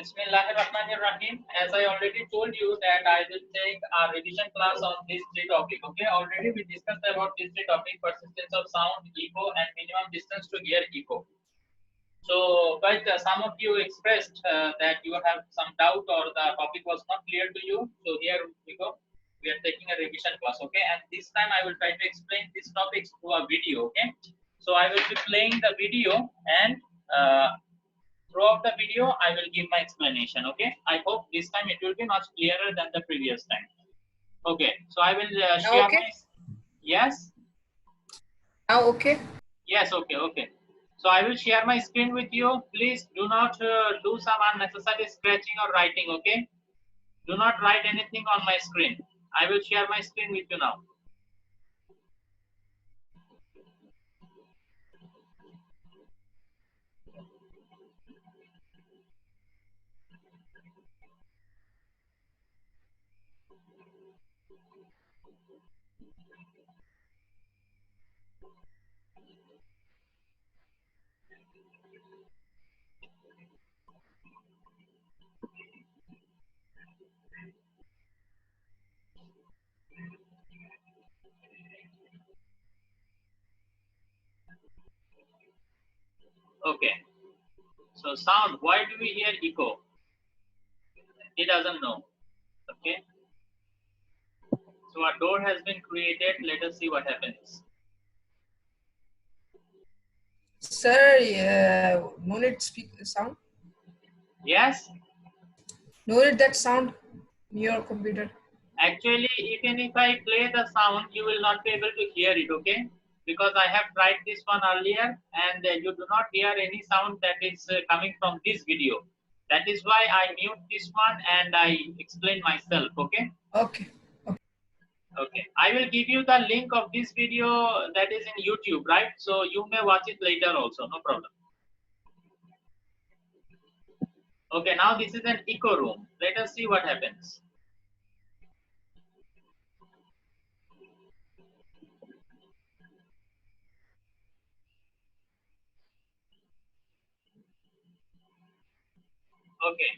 Bismillahirrahmanirrahim. As I already told you that I will take a revision class on these three topics. Okay, already we discussed about these three topics: persistence of sound, echo, and minimum distance to hear echo. So, but some of you expressed that you have some doubt or the topic was not clear to you. So here we go. We are taking a revision class. Okay, and this time I will try to explain these topics through a video. Okay, so I will be playing the video and. Throughout the video, I will give my explanation. Okay, I hope this time it will be much clearer than the previous time. Okay, so I will share Okay. my. Yes. Okay. Yes. Okay. So I will share my screen with you. Please do not do some unnecessary scratching or writing. Okay, do not write anything on my screen. I will share my screen with you now. Okay. So sound. Why do we hear echo? He doesn't know. Okay. So a door has been created. Let us see what happens. Sir, no need speak sound. Yes. No need that sound in your computer. Actually, even if I play the sound, you will not be able to hear it, okay? Because I have tried this one earlier and you do not hear any sound that is coming from this video. That is why I mute this one and I explain myself, okay? Okay. Okay. I will give you the link of this video that is in YouTube, right? So you may watch it later also, no problem. Okay, now this is an echo room. Let us see what happens. Okay.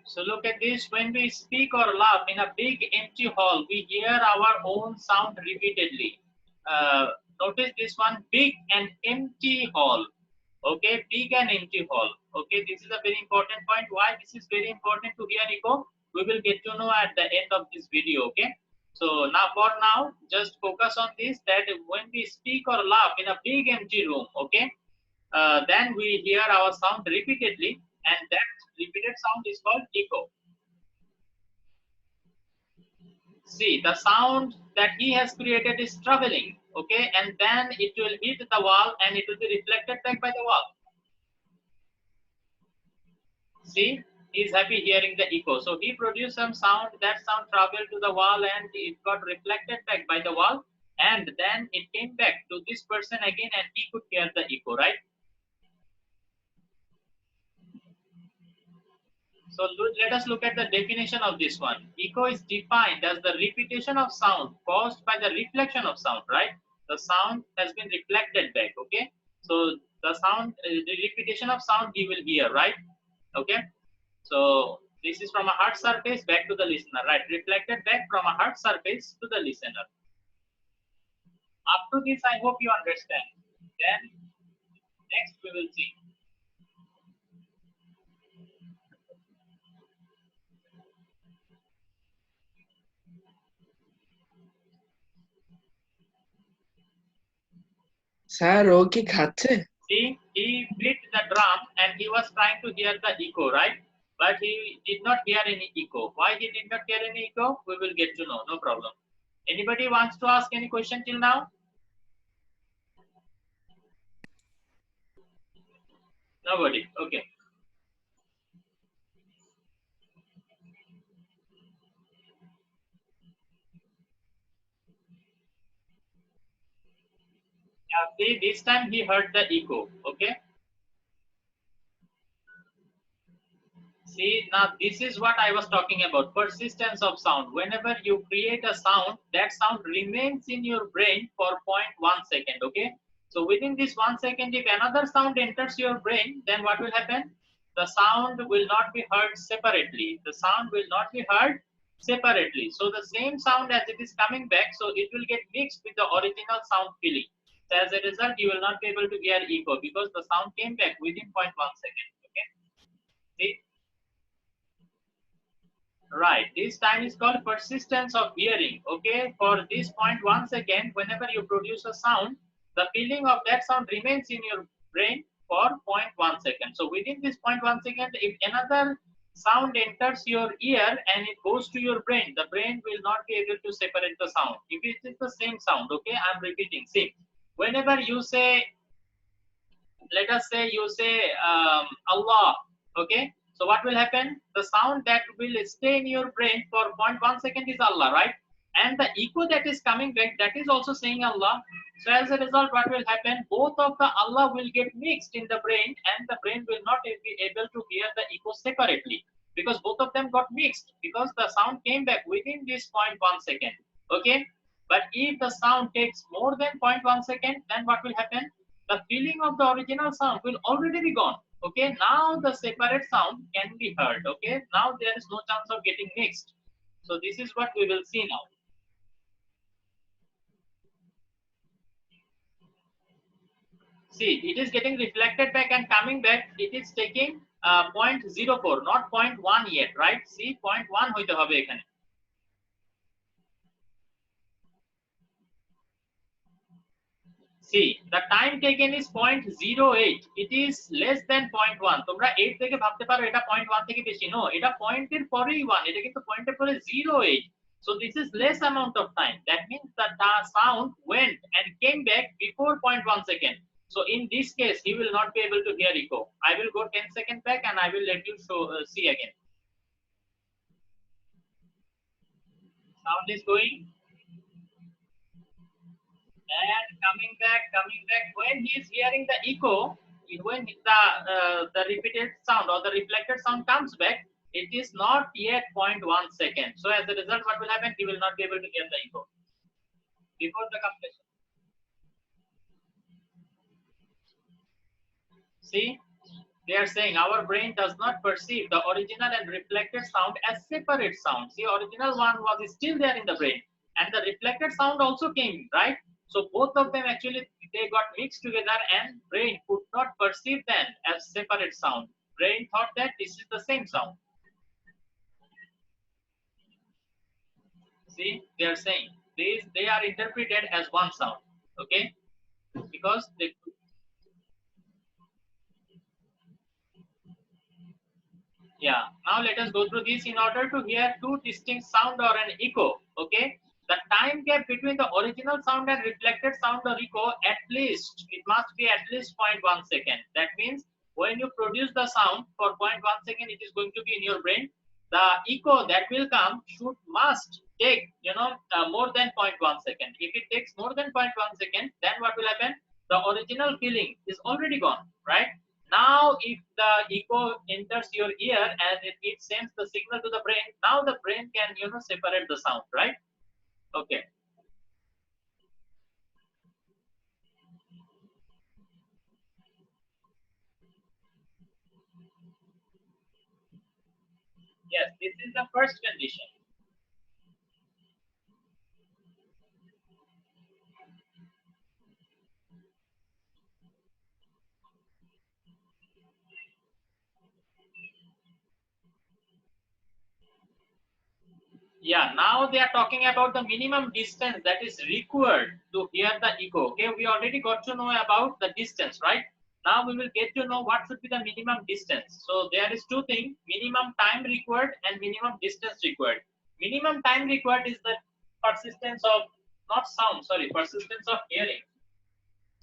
So look at this, when we speak or laugh in a big empty hall, we hear our own sound repeatedly. Notice this one, big and empty hall. Okay, big and empty hall. Okay, this is a very important point. Why this is very important to hear echo? We will get to know at the end of this video, okay? So now for now, just focus on this, that when we speak or laugh in a big empty room, okay, then we hear our sound repeatedly, and that repeated sound is called echo. See, the sound that he has created is traveling, okay, and then it will hit the wall and it will be reflected back by the wall. See, he is happy hearing the echo. So he produced some sound, that sound traveled to the wall and it got reflected back by the wall, and then it came back to this person again and he could hear the echo, right? So let us look at the definition of this one. Echo is defined as the repetition of sound caused by the reflection of sound, right? The sound has been reflected back, okay? So the sound, the repetition of sound he will hear, right? Okay? So this is from a hard surface back to the listener, right? Reflected back from a hard surface to the listener. Up to this, I hope you understand. Then next we will see. Sir ও কি খাচ্ছে? See, he beat the drum and he was trying to hear the echo, right? But he did not hear any echo. Why he did not hear any echo? We will get to know, no problem. Anybody wants to ask any question till now? Nobody, okay. See, this time he heard the echo, okay? See, now this is what I was talking about, persistence of sound. Whenever you create a sound, that sound remains in your brain for 0.1 second, okay? So within this 1 second, if another sound enters your brain, then what will happen? the sound will not be heard separately. The sound will not be heard separately. So the same sound as it is coming back, so it will get mixed with the original sound filling. So as a result, you will not be able to hear echo because the sound came back within 0.1 second. Okay. See? Right. This time is called persistence of hearing. Okay. For this 0.1 second, whenever you produce a sound, the feeling of that sound remains in your brain for 0.1 second. So within this 0.1 second, if another sound enters your ear and it goes to your brain, the brain will not be able to separate the sound. If it is the same sound, okay, I'm repeating. See, whenever you say, let us say you say Allah, okay, so what will happen? The sound that will stay in your brain for 0.1 second is Allah, right? And the echo that is coming back, that is also saying Allah. So as a result, what will happen? Both of the Allah will get mixed in the brain, and the brain will not be able to hear the echo separately because both of them got mixed because the sound came back within this 0.1 second. Okay, but if the sound takes more than 0.1 second, then what will happen? The feeling of the original sound will already be gone. Okay, now the separate sound can be heard. Okay, now there is no chance of getting mixed. So this is what we will see now. See, it is getting reflected back and coming back. It is taking 0.04, not 0.1 yet, right? See, 0.1 hoite hobe ekhane. See, the time taken is 0.08. It is less than 0.1. তোমরা 8 থেকে ভাবতে পারো এটা 0.1 থেকে বেশি। No, এটা point এর পরেই 1। এটা কিন্তু point এর পরে 0.8. So this is less amount of time. That means that the sound went and came back before 0.1 second. So in this case, he will not be able to hear echo. I will go 10 seconds back and I will let you see again. Sound is going. And coming back. When he is hearing the echo, when the repeated sound or the reflected sound comes back, it is not yet 0.1 second. So as a result, what will happen? He will not be able to hear the echo before the completion. See, they are saying our brain does not perceive the original and reflected sound as separate sounds. The original one was still there in the brain, and the reflected sound also came, right? So both of them actually they got mixed together, and brain could not perceive them as separate sound. Brain thought that this is the same sound. See, they are saying they are interpreted as one sound, okay, because they. Yeah, now let us go through this. In order to hear two distinct sound or an echo, okay, the time gap between the original sound and reflected sound or echo, at least it must be at least 0.1 second. That means when you produce the sound for 0.1 second, it is going to be in your brain. The echo that will come must take more than 0.1 second. If it takes more than 0.1 second, then what will happen? The original feeling is already gone, right? Now if the echo enters your ear and it sends the signal to the brain, now the brain can separate the sound, right? Okay. Yes, this is the first condition. Yeah, now they are talking about the minimum distance that is required to hear the echo. Okay, we already got to know about the distance, right? Now we will get to know what should be the minimum distance. So there is two things: minimum time required and minimum distance required. Minimum time required is the persistence of persistence of hearing.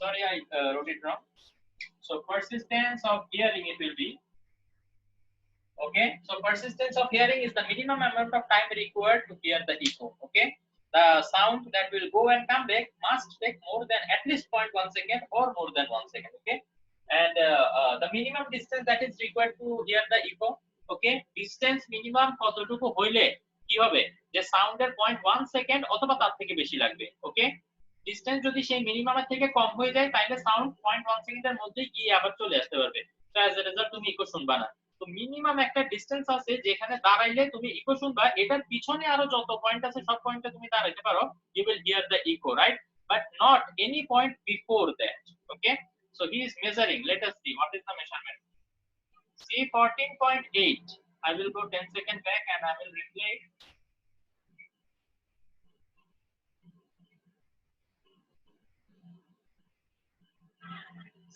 Sorry, I wrote it wrong. So persistence of hearing it will be. Okay, so persistence of hearing is the minimum amount of time required to hear the echo. Okay, the sound that will go and come back must take more than at least 0.1 second or more than 1 second. Okay, and the minimum distance that is required to hear the echo. Okay, distance minimum কতটুকু হইলে কি হবে যে সাউন্ডের 0.1 second অথবা তার থেকে বেশি লাগবে। ওকে, ডিসটেন্স যদি সেই মিনিমামের থেকে কম হয়ে যায় তাহলে সাউন্ড 0.1 সেকেন্ডের মধ্যেই গিয়ে আবার চলে আসতে পারবে। সো অ্যাজ এ রেজাল্ট তুমি ইকো শুনবা না। মিনিমাম একটা ডিসটেন্স আছে যেখানে দাঁড়াইলে তুমি ইকো শুনবা, এটার পিছনে আরো যত পয়েন্ট আছে সব পয়েন্টে তুমি দাঁড়াইতে পারো, you will hear the echo, right? But not any point before that. Okay, so he is measuring. Let us see what is the measurement. See 14.8. I will go 10 seconds back and I will replay it.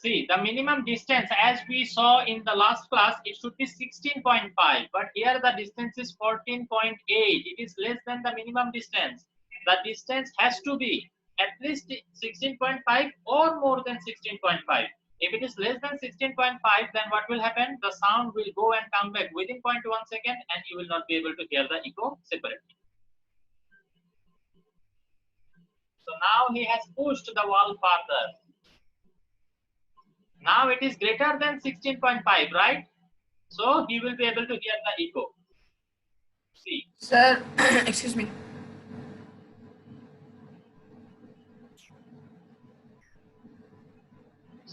See, the minimum distance as we saw in the last class, it should be 16.5, but here the distance is 14.8. It is less than the minimum distance. The distance has to be at least 16.5 or more than 16.5. If it is less than 16.5, then what will happen? The sound will go and come back within 0.1 second and you will not be able to hear the echo separately. So now he has pushed the wall further. Now it is greater than 16.5, right? So he will be able to hear the echo. See. Sir, excuse me.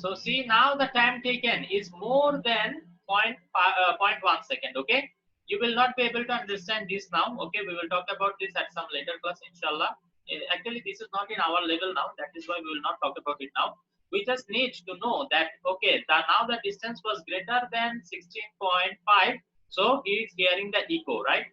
So see, now the time taken is more than 0.1 second. Okay, you will not be able to understand this now. Okay, we will talk about this at some later class, inshallah. Actually, this is not in our level now. That is why we will not talk about it now. We just need to know that, okay, now the distance was greater than 16.5, so he is hearing the echo, right?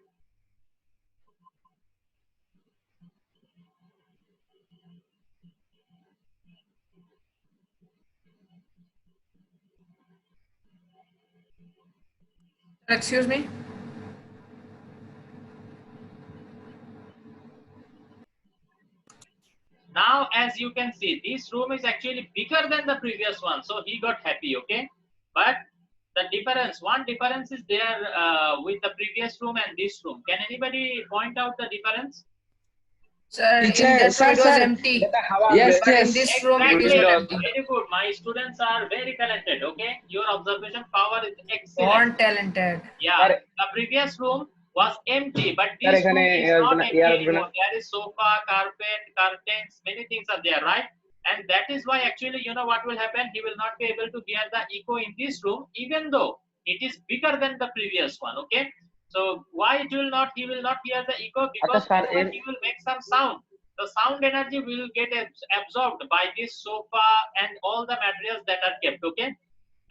Excuse me. Now, as you can see, this room is actually bigger than the previous one, so he got happy. Okay, but the difference, one difference is there with the previous room and this room. Can anybody point out the difference? Sir, in Teacher, that sir, room it was sir. empty. Yes, But in yes. this room it is Exactly. not empty. Very good. My students are very talented. Okay, your observation power is Born excellent. talented. Yeah, the previous room was empty, but this room is not empty anymore. There is sofa, carpet, curtains, many things are there, right? And that is why actually, you know what will happen? He will not be able to hear the echo in this room, even though it is bigger than the previous one. Okay, so why it will not? He will not hear the echo because whenever he will make some sound, the sound energy will get absorbed by this sofa and all the materials that are kept. Okay,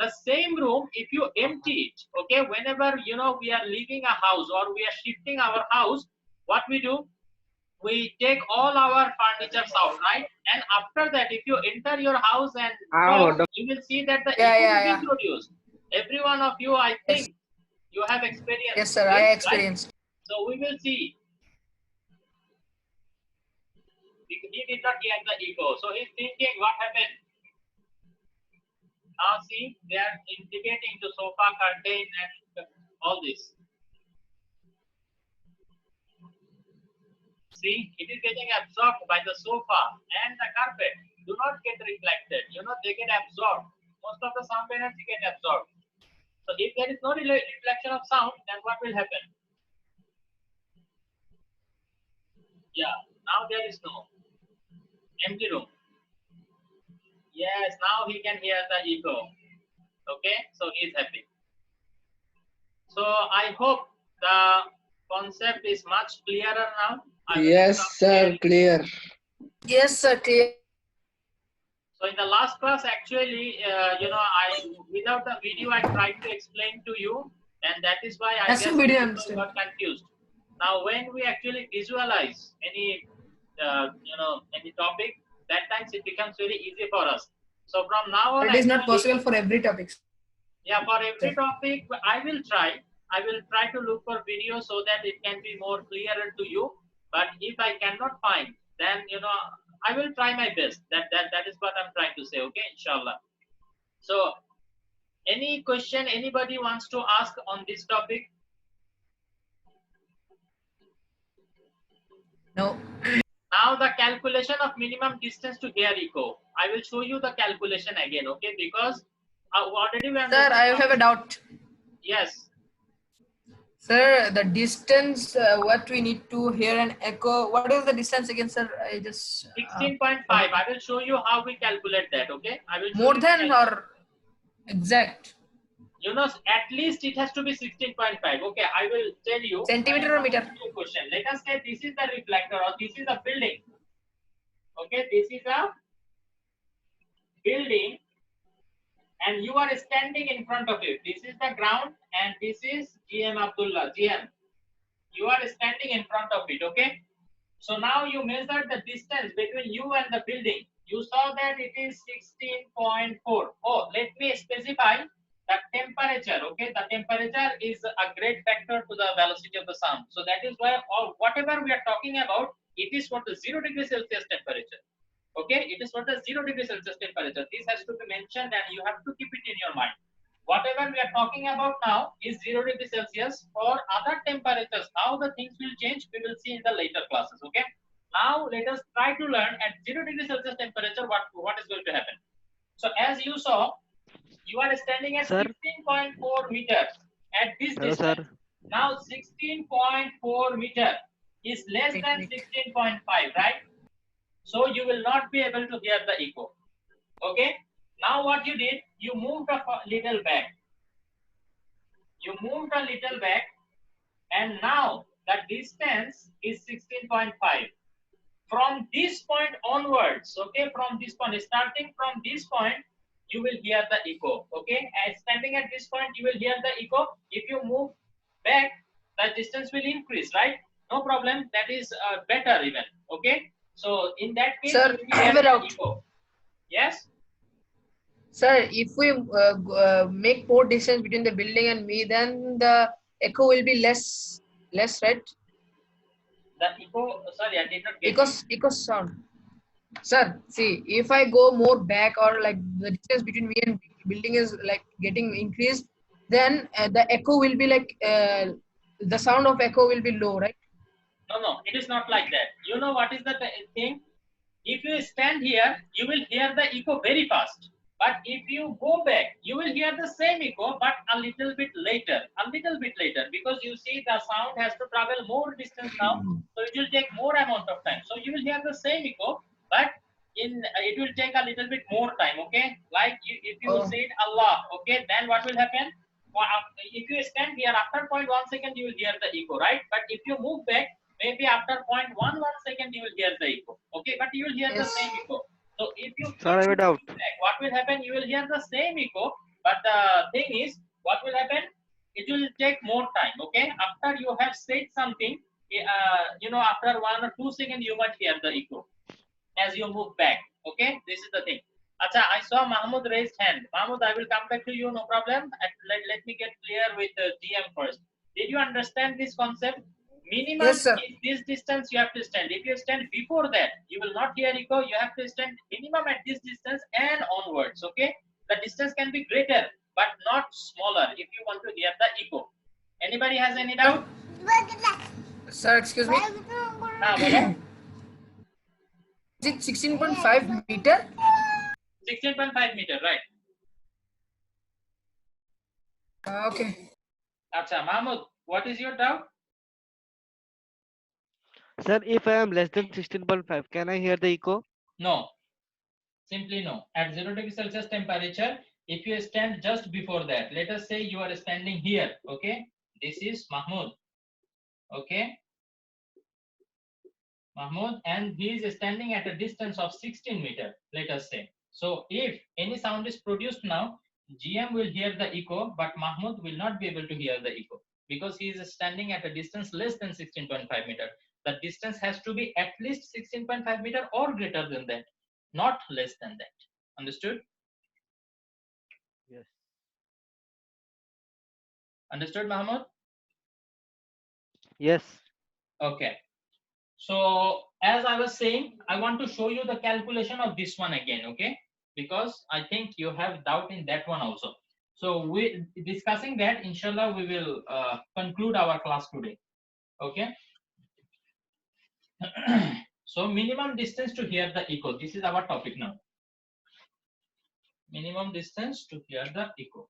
the same room, if you empty it, okay, whenever you know we are leaving a house or we are shifting our house, what we do, we take all our furniture out, right? And after that, if you enter your house and talk, you will see that the echo will be introduced. Every one of you, I think you have experienced. Yes, sir, I experienced. Right? So we will see. He did not hear the echo, so he's thinking what happened. Now see, they are integrating the sofa, curtain, and all this. See, it is getting absorbed by the sofa and the carpet. Do not get reflected. You know, they get absorbed. Most of the sound energy get absorbed. So if there is no reflection of sound, then what will happen? Yeah, now there is no empty room. Yes, now he can hear the echo. Okay, so he is happy. So I hope the concept is much clearer now. Yes, sir, clear. Yes, sir, clear. So in the last class, actually, you know, without the video, I tried to explain to you, and that is why I guess people got confused. Now, when we actually visualize any, you know, any topic, that times it becomes very easy for us. So from now on, it is not possible for every topic. Yeah, for every topic, I will try to look for videos so that it can be more clearer to you. But if I cannot find, then you know I will try my best. That is what I'm trying to say. Okay, inshallah. So, any question anybody wants to ask on this topic? No. Now the calculation of minimum distance to hear echo. I will show you the calculation again. Okay, because already we understand. Sir, I have a doubt. Yes. Sir, the distance, what we need to hear an echo, what is the distance again, sir? I just 16.5. I will show you how we calculate that. Okay, I will show more than or exact. you know, at least it has to be 16.5. Okay, I will tell you. Centimeter or meter? Question. Let us say this is the reflector or this is a building. Okay, this is a building and you are standing in front of it. This is the ground and this is GM Abdullah. GM. You are standing in front of it. Okay. So now you measure the distance between you and the building. You saw that it is 16.4. Oh, let me specify the temperature. Okay, the temperature is a great factor to the velocity of the sound. So that is why, or whatever we are talking about, it is for the 0 degree Celsius temperature. Okay, it is for the 0 degree Celsius temperature. This has to be mentioned and you have to keep it in your mind. Whatever we are talking about now is 0 degree Celsius. For other temperatures, how the things will change, we will see in the later classes. Okay. Now let us try to learn at 0 degree Celsius temperature what is going to happen. So as you saw, you are standing at 16.4 meters at this distance. Sir. Now 16.4 meter is less than 16.5, right? So you will not be able to hear the echo. Okay. Now what you did, you moved a little back. You moved a little back and now the distance is 16.5. From this point onwards, okay, from this point, starting from this point, you will hear the echo. Okay. As standing at this point, you will hear the echo. If you move back, the distance will increase, right? No problem. That is better even. Okay. So in that case, Sir, you will I have hear a doubt. echo. Yes. Sir, if we make more distance between the building and me, then the echo will be less, right? The echo, sorry, I did not get Echo sound. Sir, see, if I go more back or like the distance between me and building is like getting increased, then the echo will be like the sound of echo will be low, right? No, it is not like that. You know what is the thing? If you stand here, you will hear the echo very fast. But if you go back, you will hear the same echo, but a little bit later, because you see the sound has to travel more distance now, so it will take more amount of time. So you will hear the same echo, but it will take a little bit more time. Okay, like if you say Allah, okay, then what will happen? If you stand here after 0.1 second, you will hear the echo, right? But if you move back, maybe after 0.11 second, you will hear the echo. Okay, but you will hear the same echo. So if you Sir, I have a doubt. what will happen? You will hear the same echo, but the thing is, what will happen? It will take more time. Okay, after you have said something, you know, after 1 or 2 seconds, you might hear the echo as you move back. Okay, this is the thing. Acha, I saw Mahmoud raised hand. Mahmoud, I will come back to you, no problem. Let me get clear with the GM first. Did you understand this concept? Minimum Yes, sir. is this distance you have to stand. If you stand before that, you will not hear echo. You have to stand minimum at this distance and onwards. Okay, the distance can be greater but not smaller if you want to hear the echo. Anybody has any doubt? Sir, excuse me. Is it 16.5 meter? 16.5 meter, right? Okay. Acha, Mahmoud, what is your doubt? Sir, if I am less than 16.5, can I hear the echo? No, simply no. At 0 degree Celsius temperature, if you stand just before that, let us say you are standing here, okay? This is Mahmoud, okay? Mahmoud, and he is standing at a distance of 16 meter, let us say. So if any sound is produced now, GM will hear the echo, but Mahmoud will not be able to hear the echo because he is standing at a distance less than 16.5 meter. The distance has to be at least 16.5 meter or greater than that, not less than that. Understood? Yes. Understood, Mahmoud? Yes. Okay. So as I was saying, I want to show you the calculation of this one again, okay? Because I think you have doubt in that one also. So we discussing that, inshallah, we will conclude our class today, okay? So minimum distance to hear the echo. This is our topic now. Minimum distance to hear the echo.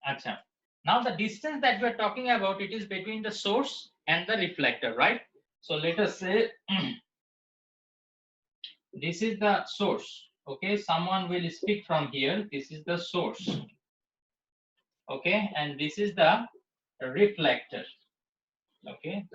Acha. Now the distance that we're talking about, it is between the source and the reflector, right? So let us say this is the source. Okay, someone will speak from here. This is the source. Okay, and this is the reflector. Okay,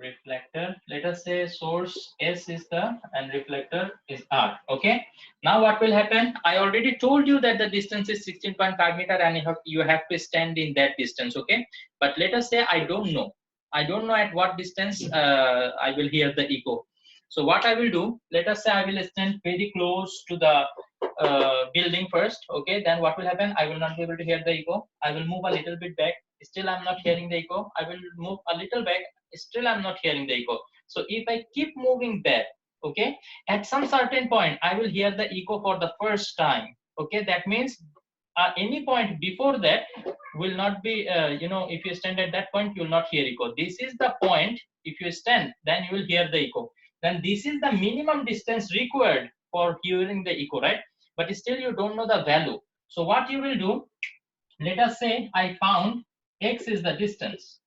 reflector. Let us say source S is the and reflector is R. Okay, now what will happen? I already told you that the distance is 16.5 meter and you have to stand in that distance. Okay, but let us say I don't know at what distance I will hear the echo. So what I will do, let us say I will stand very close to the building first. Okay, then what will happen? I will not be able to hear the echo. I will move a little bit back, still I'm not hearing the echo. I will move a little back, still I'm not hearing the echo. So if I keep moving back, okay, at some certain point I will hear the echo for the first time. Okay, that means any point before that will not be if you stand at that point, you will not hear echo. This is the point. If you stand, then you will hear the echo. Then this is the minimum distance required for hearing the echo, right? But still you don't know the value. So what you will do, let us say I found x is the distance.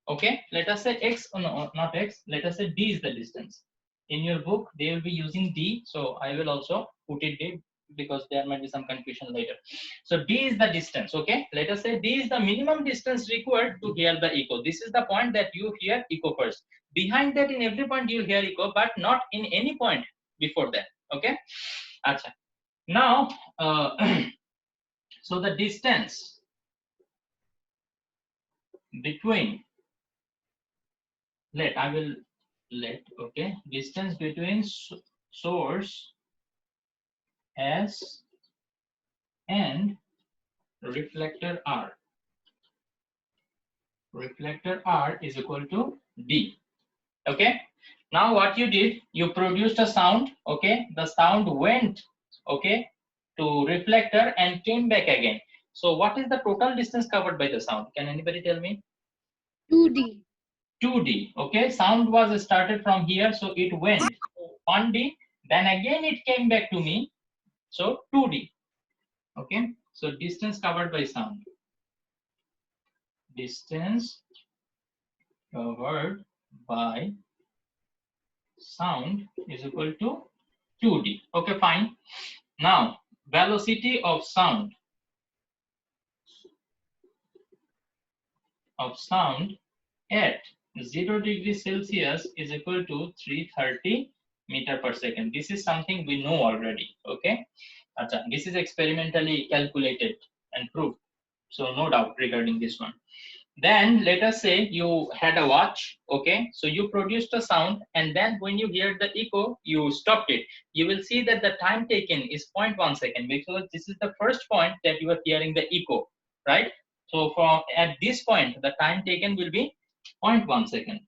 Okay, let us say x, no, not x, let us say d is the distance. In your book they will be using d, so I will also put it d because there might be some confusion later. So d is the distance. Okay, let us say d is the minimum distance required to hear the echo. This is the point that you hear echo first. Behind that, in every point you hear echo, but not in any point before that. Okay, Acha. Now so the distance between okay, distance between source S and reflector R. Reflector R is equal to D. Okay, now what you did, you produced a sound. Okay, the sound went, okay, to reflector and came back again. So what is the total distance covered by the sound? Can anybody tell me? 2D. 2D. Okay, sound was started from here, so it went 1D, then again it came back to me, so 2D. Okay, so distance covered by sound. Distance covered by sound is equal to 2D. Okay, fine. Now, velocity of sound at 0 degrees Celsius is equal to 330 meter per second. This is something we know already. Okay, this is experimentally calculated and proved, so no doubt regarding this one. Then let us say you had a watch. Okay, so you produced a sound, and then when you hear the echo, you stopped it. You will see that the time taken is 0.1 second, because this is the first point that you are hearing the echo, right? So from at this point, the time taken will be 0.1 second,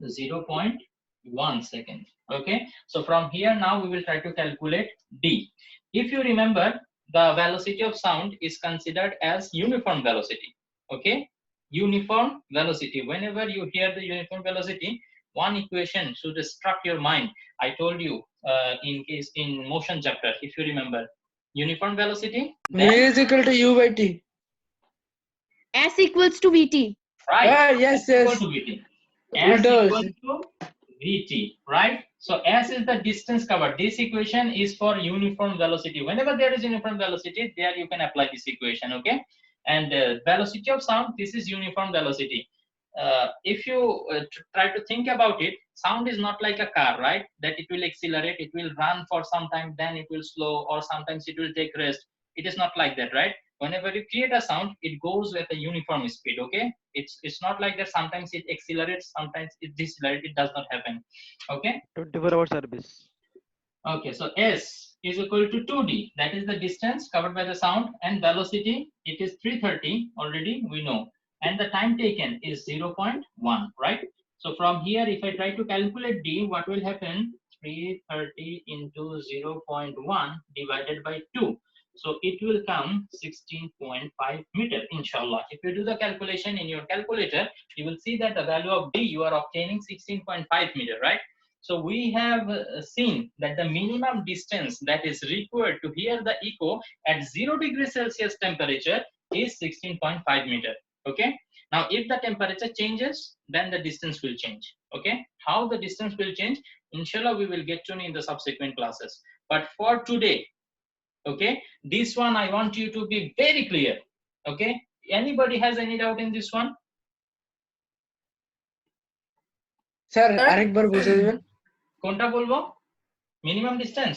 0.1 second. Okay, so from here now we will try to calculate D. If you remember, the velocity of sound is considered as uniform velocity. Okay, uniform velocity. Whenever you hear the uniform velocity, one equation should struck your mind. I told you in motion chapter, if you remember, uniform velocity. V is equal to U by T. S equals to VT. Right. Ah, yes, S equal yes. to VT. S It equal does. to VT, right? So S is the distance covered. This equation is for uniform velocity. Whenever there is uniform velocity, there you can apply this equation, okay? And velocity of sound, this is uniform velocity. If you try to think about it, sound is not like a car, right? That it will accelerate, it will run for some time, then it will slow, or sometimes it will take rest. It is not like that, right? Whenever you create a sound, it goes with a uniform speed. Okay, it's not like that. Sometimes it accelerates, sometimes it decelerates. It does not happen. Okay, 24-hour service. okay, so S is equal to 2D, that is the distance covered by the sound, and velocity, it is 330 already we know, and the time taken is 0.1, right? So from here, if I try to calculate D, what will happen? 330 into 0.1 divided by 2. So it will come 16.5 meter, inshallah. If you do the calculation in your calculator, you will see that the value of D you are obtaining 16.5 meter, right? So we have seen that the minimum distance that is required to hear the echo at 0 degrees Celsius temperature is 16.5 meter. Okay. Now, if the temperature changes, then the distance will change. Okay. How the distance will change, inshallah, we will get to know in the subsequent classes. But for today, okay, this one I want you to be very clear. Okay. Anybody has any doubt in this one? Sir আরেকবার বুঝিয়ে দিবেন কোনটা বলবো? Minimum distance?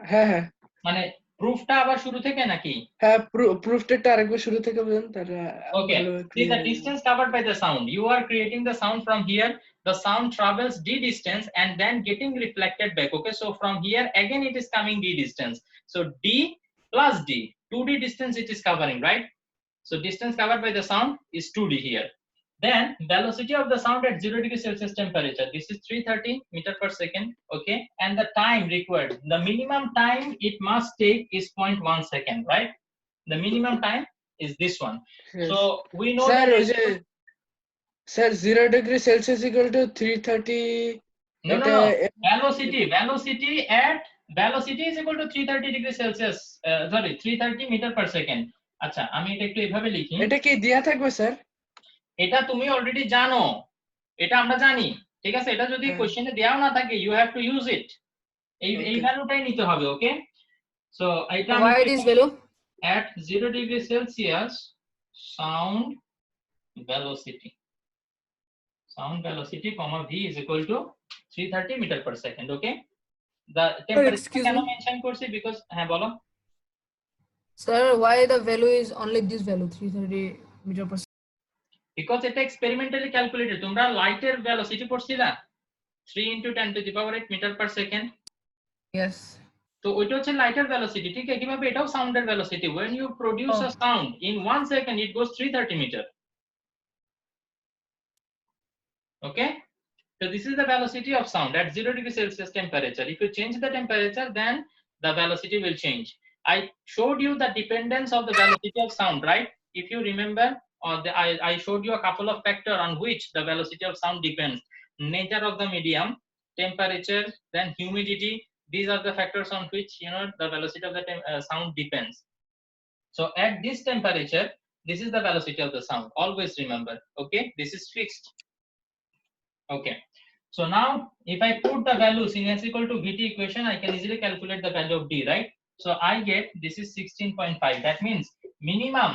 হ্যাঁ হ্যাঁ মানে প্রুফটা আবার শুরু থেকে নাকি? হ্যাঁ প্রুফটা আরেকবার শুরু থেকে বলেন তাহলে Okay. See the distance covered by the sound. You are creating the sound from here. The sound travels d distance and then getting reflected back. Okay. So from here again it is coming d distance. So d plus d, 2d distance it is covering, right? So distance covered by the sound is 2d here. Then velocity of the sound at 0 degrees Celsius temperature. This is 330 meter per second. Okay. And the time required, the minimum time it must take is 0.1 second, right? The minimum time is this one. So we know sir that ওই যে sir 0 degree Celsius equal to 330 no, velocity is equal to 330 degrees Celsius, sorry, 330 meter per second. আচ্ছা, আমি এটা একটু এভাবে লিখি। এটা কি দেয়া থাকবে স্যার? এটা তুমি অলরেডি জানো, এটা আমরা জানি, ঠিক আছে? এটা যদি কোশ্চেনে দেওয়া না থাকে, you have to use it. এই ভ্যালুটাই নিতে হবে, ওকে? সো এটা Why this value? At 0 degrees Celsius, sound velocity, comma v is equal to 330 meter per second. Okay. The temperature excuse can me. mention course because হ্যাঁ বলো। Sir, why the value is only this value 330 meter per second? Because এটা experimentally calculated. তোমরা লাইটের velocity পড়ছিলা 3 into 10 to the power 8 meter per second. Yes. তো ওইটা হচ্ছে লাইটের velocity, ঠিক আছে? কিভাবে এটাও সাউন্ডের velocity. When you produce a sound in 1 second, it goes 330 meter. Okay. So this is the velocity of sound at 0 degrees Celsius temperature. If you change the temperature, then the velocity will change. I showed you the dependence of the velocity of sound, right? If you remember, I showed you a couple of factors on which the velocity of sound depends. Nature of the medium, temperature, then humidity. These are the factors on which, you know, the velocity of the sound depends. So at this temperature, this is the velocity of the sound. Always remember, okay? This is fixed. Okay. So now if I put the values in s equal to vt equation, I can easily calculate the value of d, right? So I get this is 16.5. That means minimum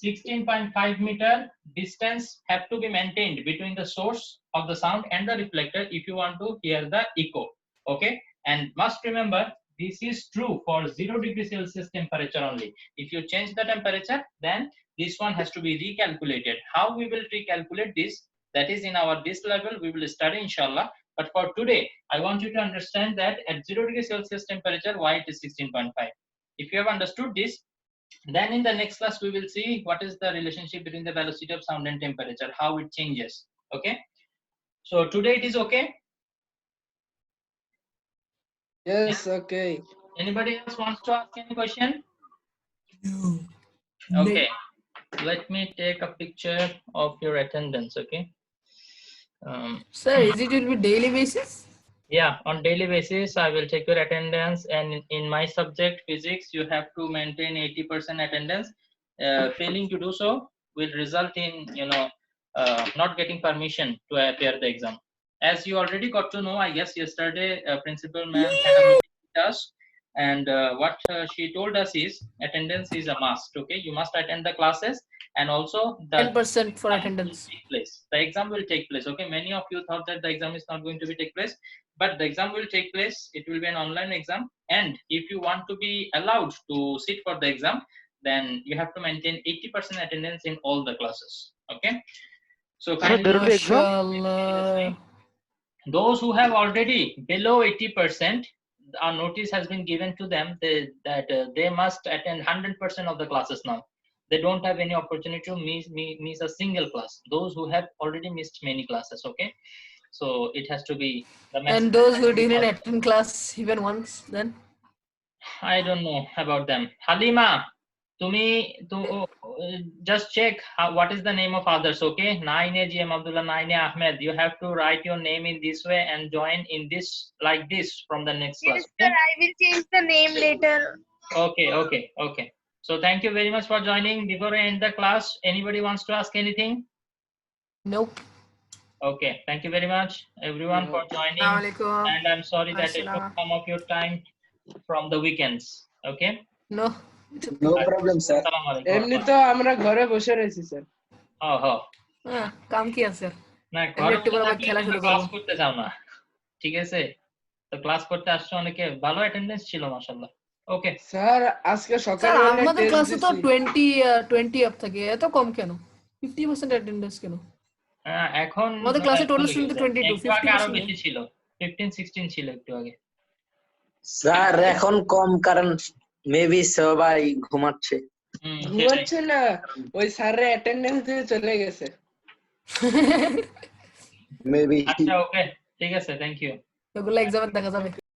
16.5 meter distance have to be maintained between the source of the sound and the reflector if you want to hear the echo. Okay. And must remember, this is true for 0 degrees Celsius temperature only. If you change the temperature, then this one has to be recalculated. How we will recalculate this? That is in our this level we will study inshallah. But for today, I want you to understand that at 0 degrees Celsius temperature, why it is 16.5. If you have understood this, then in the next class we will see what is the relationship between the velocity of sound and temperature, how it changes. Okay. So today it is okay. Yes, okay. Anybody else wants to ask any question? No. Okay. Let me take a picture of your attendance. Okay. Sir, is it will be daily basis? Yeah, on daily basis I will take your attendance, and in my subject physics you have to maintain 80% attendance. Failing to do so will result in, you know, not getting permission to appear the exam. As you already got to know, I guess yesterday principal ma'am had a meeting with us, and what she told us is attendance is a must. Okay, you must attend the classes, and also the 10% for attendance. take place. The exam will take place. Okay, many of you thought that the exam is not going to be take place, but the exam will take place. It will be an online exam, and if you want to be allowed to sit for the exam, then you have to maintain 80% attendance in all the classes. Okay. So there will be exam? Mashallah. those who have already below 80%, a notice has been given to them that they must attend 100% of the classes now. They don't have any opportunity to miss a single class. Those who have already missed many classes. Okay. So it has to be the And those who didn't attend class even once, then? I don't know about them. Halima, just check what is the name of others. Okay, 9A GM Abdullah, 9A Ahmed. You have to write your name in this way and join in this like this from the next class. Yes, sir. I will change the name later. Okay. So thank you very much for joining. Before I end the class, anybody wants to ask anything? Nope. Okay, thank you very much everyone for joining. Assalamualaikum. And I'm sorry that it took Assalam. some of your time from the weekends. Okay. No. No problem, sir. Assalamualaikum. এমনি তো আমরা ঘরে বসে রয়েছি sir. কাম কি আছে sir? না এমনি ঘরে একটু পরে আবার খেলা শুরু করব। ক্লাস করতে চাও না, ঠিক আছে? তো ক্লাস করতে আসছো, অনেকে ভালো অ্যাটেন্ডেন্স ছিল মাশাআল্লাহ। ওকে স্যার আজকে স্যার সকালবেলা আমাদের টেস্ট ক্লাসে তো দিছি। 20 আপ থাকে, এত কম কেন? 50% অ্যাটেন্ডেন্স কেন? এখন আমাদের ক্লাসে টোটাল স্টুডেন্ট 22, একটু আগে আরো 50% বেশি ছিল, 15-16 ছিল একটু আগে। স্যার এখন কম, কারণ মেবি সবাই ঘুমাচ্ছে। ঘুমাচ্ছে না, ওই স্যারের অ্যাটেন্ডেন্স দিয়ে চলে গেছে। মেবি। আচ্ছা ওকে, ঠিক আছে, থ্যাংক ইউ। ওগুলো এক্সামে দেখা যাবে।